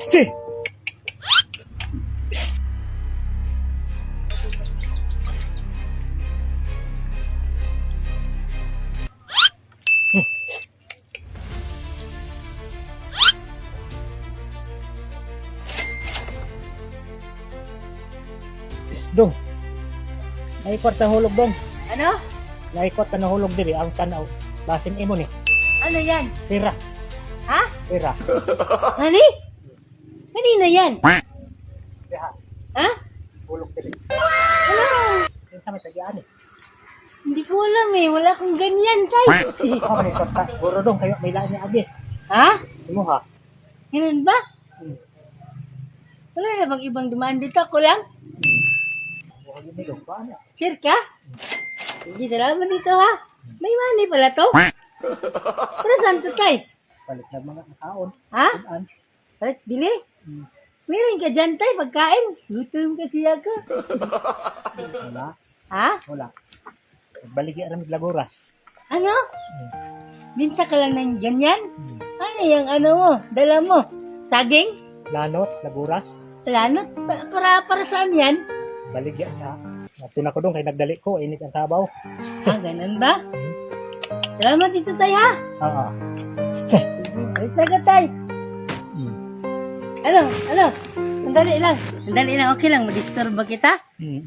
Ste! Dong. Naikot na hulog dong. Ano? Naikot na hulog diri ang tanaw. Basin imo ni. Ano yan? Tira. Ha? Tira. Hani? Kanina yan? Tira. Ha? Hulog diri. Ano? Yung sa may tagian eh. Hindi ko alam eh. Wala akong ganyan, tay. Ikaw naikot ka. Buro dong kayo may laan ni Abi. Ha? Imo ha. Ganun ba? Hmm. Wala na bang ibang dumaan dito? Ako lang? Huwag yun nilong. Paano? Sure ka? Hindi, salamat dito ha. May money pala to. Pero saan to, tay? Balik na mga nakaon. Ha? Tunan. Balik, bili? Hmm. Meron ka dyan, tay, pagkain. Gutom kasi ako. Wala. Ha? Wala. Balik yung aramid laguras. Ano? Binta ka lang ng ganyan? Hmm. Ano yung ano mo? Dala mo? Saging? Lanot, laguras. Wala na. Para saan yan? Baligya siya. Natuna ko doon kay nagdali ko. Init ang sabaw. Ah, ganun ba? Salamat dito, tay, ha? Oo. Ste! Alis na ka, tay. Hmm. Ano? Sandali lang. Okay lang. Madisturb ba kita? Hmm.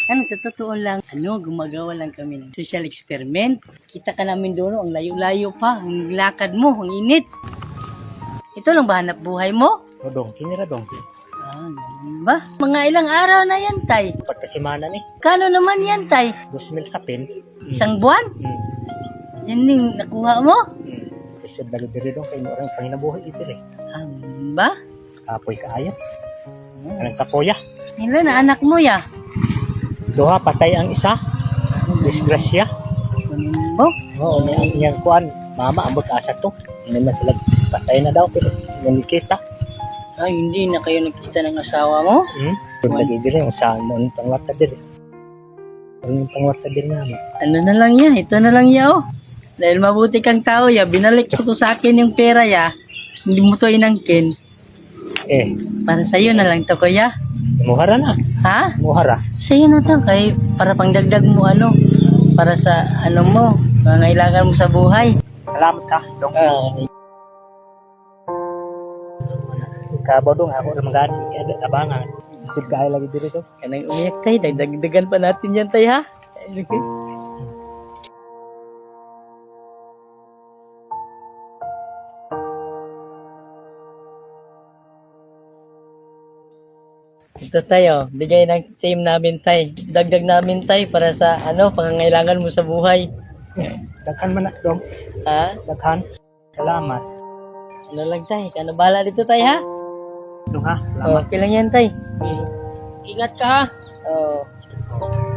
Ano, sa totoo lang, gumagawa lang kami ng social experiment. Kita ka namin doon, ang layo-layo pa. Ang lakad mo, ang init. Ito lang ba hanap buhay mo? O dong, kinira dong. Ah, ganun ba? Mga ilang araw na yan, tay. Pagkasimana ni. Kano naman yan, tay? 2,000 kapin. Isang buwan? Hmm. Yan yung nakuha mo? Isod lagi diri dong kay orang panginabuhi ito eh. Ah, ba? Kapoy kaayo. Anong kapoya? Ilan na anak mo, ya? Duha patay ang isa. Disgrasya. Ganun ba? Oo, niyang kuan. Mama ambot asa to. Hindi man sila patay na daw pero nakita. Ay, hindi na kayo nakita ng asawa mo? Yung lagi diri yung saan noon pangwata diri. Ang pangwata diri namin. Ano na lang ya? Ito na lang ya, oh. Dahil mabuti kang tao, ya. Binalik ko to sa akin yung pera, ya. Hindi mo to inangkin. Para sa'yo na lang to, kuya. Muhara na. Ha? Muhara. Sa'yo na to, kay para pangdagdag mo, para sa, mo, nangailangan mo sa buhay. Salamat ka, dong. Kabaw dong ako ra magani abangan. Isip kay lagi diri to. Kanang umiyak tayo, dagdagan pa natin yan tayo, ha? Okay. Ito tayo, bigay ng team namin tay. Dagdag namin tay para sa pangangailangan mo sa buhay. Daghan man na dong. Ha? Daghan. Salamat. Ano lang tay, kano bahala dito tay ha? Dong ha. Salamat. Okay lang yan tay. Ingat ka ha.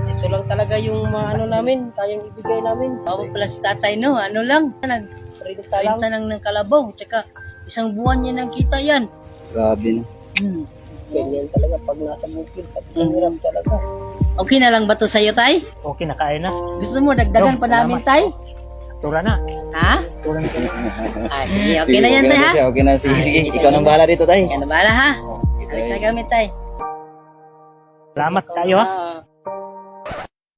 Ito lang talaga yung namin, kayang ibigay namin. Ako pala si tatay no, nagprinta ng kalabaw, tsaka isang buwan yan ang kita yan. Grabe no. Ganyan talaga pag nasa bukid, hirap talaga. Okay na lang ba to sa'yo, tay? Okay na kain na. Gusto mo dagdagan pa namin, tay? Tura na. Ha? Tura na. Sige, okay na yan, tay, ha? Okay na, sige. Ikaw nang bahala dito, tay. Yan na bahala, ha? Alis na gamit, tay. Salamat kayo ha.